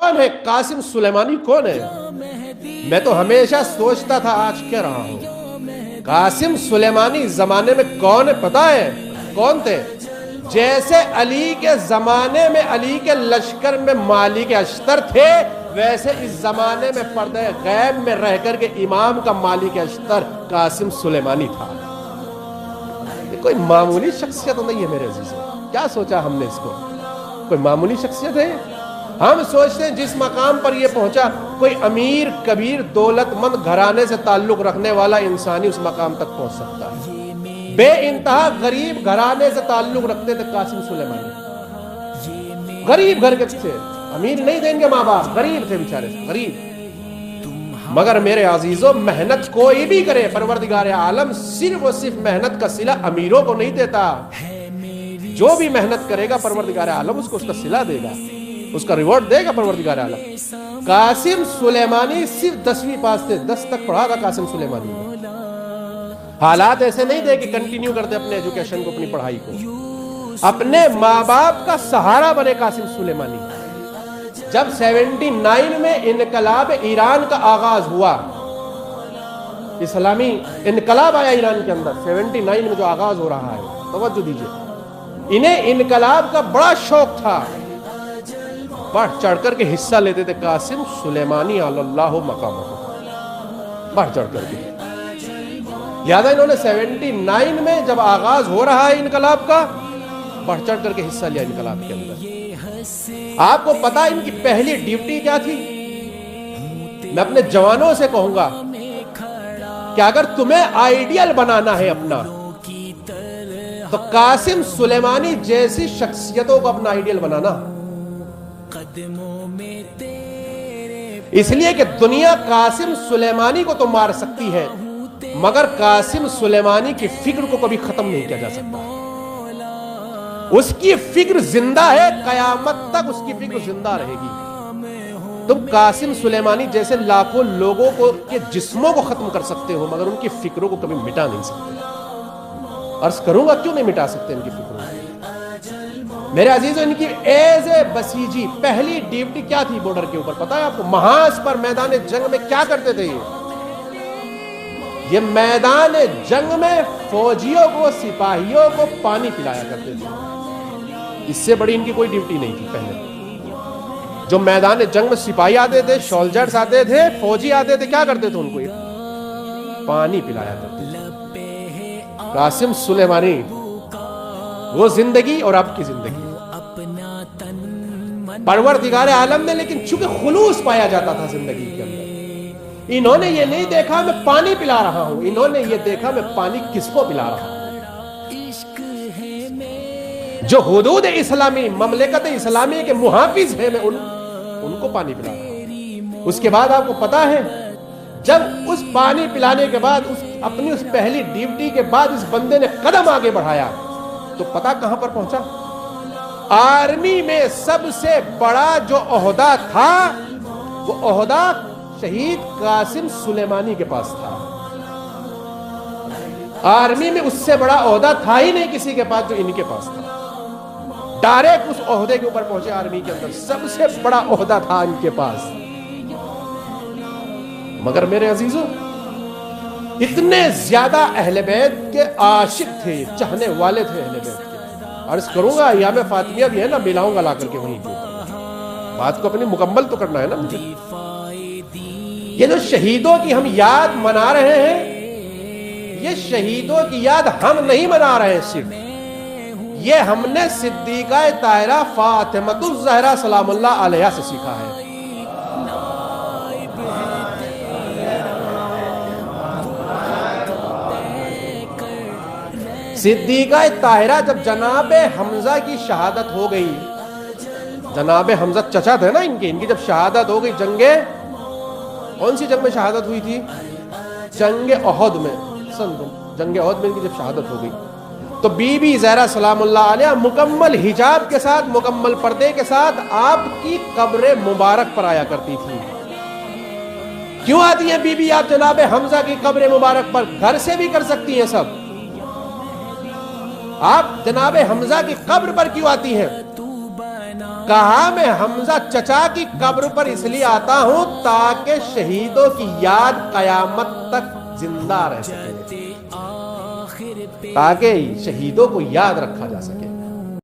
کون ہے قاسم سلیمانی؟ کون ہے؟ میں تو ہمیشہ سوچتا تھا، آج کہہ رہا ہوں، قاسم سلیمانی زمانے میں کون ہے پتا ہے؟ کون تھے؟ جیسے علی کے زمانے میں علی کے لشکر میں مالک اشتر تھے، ویسے اس زمانے میں پردہ غیب میں رہ کر کے امام کا مالک اشتر قاسم سلیمانی تھا۔ یہ کوئی معمولی شخصیت نہیں ہے میرے عزیزوں، کیا سوچا ہم نے اس کو؟ کوئی معمولی شخصیت ہے؟ ہم سوچتے ہیں جس مقام پر یہ پہنچا، کوئی امیر کبیر دولت مند گھرانے سے تعلق رکھنے والا انسان ہی اس مقام تک پہنچ سکتا ہے۔ بے انتہا غریب گھرانے سے تعلق رکھتے تھے قاسم سلیمانی، غریب گھر کے تھے، امیر نہیں تھے ان کے ماں باپ، غریب تھے بیچارے، غریب۔ مگر میرے عزیزوں، محنت کوئی بھی کرے، پروردگار عالم صرف اور صرف محنت کا صلہ امیروں کو نہیں دیتا۔ جو بھی محنت کرے گا پروردگار عالم اس کو اس کا صلہ دے گا، اس کا ریوارڈ دے گا پروردگار عالم۔ قاسم سلیمانی صرف 10ویں پاس تھے، 10 تک پڑھا تھا قاسم سلیمانی نے۔ حالات ایسے نہیں تھے کہ کنٹینیو کرتے اپنے ایجوکیشن کو، اپنی پڑھائی کو، اپنے ماں باپ کا سہارا بنے قاسم سلیمانی۔ جب 79 میں انقلاب ایران کا آغاز ہوا، اسلامی انقلاب آیا ایران کے اندر، 79 میں جو آغاز ہو رہا ہے، توجہ دیجئے، انہیں انقلاب کا بڑا شوق تھا، بڑھ چڑھ کر کے حصہ لیتے تھے قاسم سلیمانی علی اللہ مقامہ، بڑھ چڑھ کر کے۔ لہذا انہوں نے 79 میں جب آغاز ہو رہا ہے انقلاب کا، بڑھ چڑھ کر کے حصہ لیا انقلاب کے اندر۔ آپ کو پتا ان کی پہلی ڈیوٹی کیا تھی؟ میں اپنے جوانوں سے کہوں گا کہ اگر تمہیں آئیڈیل بنانا ہے اپنا، تو قاسم سلیمانی جیسی شخصیتوں کو اپنا آئیڈیل بنانا۔ اس لیے کہ دنیا قاسم سلیمانی کو تو مار سکتی ہے، مگر قاسم سلیمانی کی فکر کو کبھی ختم نہیں کیا جا سکتا۔ اس کی فکر زندہ ہے، قیامت تک اس کی فکر زندہ رہے گی۔ تم قاسم سلیمانی جیسے لاکھوں لوگوں کو کے جسموں کو ختم کر سکتے ہو، مگر ان کی فکروں کو کبھی مٹا نہیں سکتے۔ عرض کروں گا کیوں نہیں مٹا سکتے ان کی فکروں کو؟ میرے عزیزوں، ان کی ایز اے بسیجی پہلی ڈیوٹی کیا تھی بارڈر کے اوپر؟ پتا ہے آپ کو محاذ پر میدان جنگ میں کیا کرتے تھے؟ یہ میدان جنگ میں فوجیوں کو، سپاہیوں کو پانی پلایا کرتے تھے۔ اس سے بڑی ان کی کوئی ڈیوٹی نہیں تھی پہلے۔ جو میدان جنگ میں سپاہی آتے تھے، سولجرز آتے تھے، فوجی آتے تھے، کیا کرتے تھے؟ ان کو پانی پلایا کرتے تھے۔ قاسم سلیمانی، وہ زندگی اور اب کی زندگی پروردگار عالم نے، لیکن چونکہ خلوص پایا جاتا تھا زندگی کے اندر، انہوں نے یہ نہیں دیکھا میں پانی پلا رہا ہوں، انہوں نے یہ دیکھا میں پانی کس کو پلا رہا ہوں۔ جو حدود اسلامی، مملکت اسلامی کے محافظ ہیں، میں ان کو پانی پلا رہا ہوں۔ اس کے بعد آپ کو پتا ہے، جب اس پانی پلانے کے بعد، اپنی اس پہلی ڈیوٹی کے بعد اس بندے نے قدم آگے بڑھایا، تو پتا کہاں پر پہنچا؟ آرمی میں سب سے بڑا جو عہدہ تھا، وہ عہدہ شہید قاسم سلیمانی کے پاس تھا۔ آرمی میں اس سے بڑا عہدہ تھا ہی نہیں کسی کے پاس جو ان کے پاس تھا۔ ڈائریکٹ اس عہدے کے اوپر پہنچے آرمی کے اندر، سب سے بڑا عہدہ تھا ان کے پاس۔ مگر میرے عزیزوں، اتنے زیادہ اہل بیت کے عاشق تھے، چاہنے والے تھے اہل بیت کے۔ عرض کروں گا ایام فاطمیہ بھی ہے نا، ملاؤں گا لا کر کے وہیں کے بات کو اپنی مکمل تو کرنا ہے نا مجھے۔ یہ جو شہیدوں کی ہم یاد منا رہے ہیں، یہ شہیدوں کی یاد ہم نہیں منا رہے ہیں صرف، یہ ہم نے صدیقہ طاہرہ فاطمۃ الزہرا سلام اللہ علیہا سے سیکھا ہے۔ صدیقہ طاہرہ جب جناب حمزہ کی شہادت ہو گئی، جناب حمزہ چچا تھے نا ان کی جب شہادت ہو گئی، کون سی جنگ میں شہادت ہوئی تھی؟ جنگ احد میں، جنگ احد میں ان کی جب شہادت ہو گئی، تو بی بی زہرا سلام اللہ علیہ مکمل حجاب کے ساتھ، مکمل پردے کے ساتھ آپ کی قبر مبارک پر آیا کرتی تھی۔ کیوں آتی ہیں بی بی آپ جناب حمزہ کی قبر مبارک پر؟ گھر سے بھی کر سکتی ہیں سب، آپ جناب حمزہ کی قبر پر کیوں آتی ہیں؟ کہا میں حمزہ چچا کی قبر پر اس لیے آتا ہوں تاکہ شہیدوں کی یاد قیامت تک زندہ رہ سکے، تاکہ شہیدوں کو یاد رکھا جا سکے۔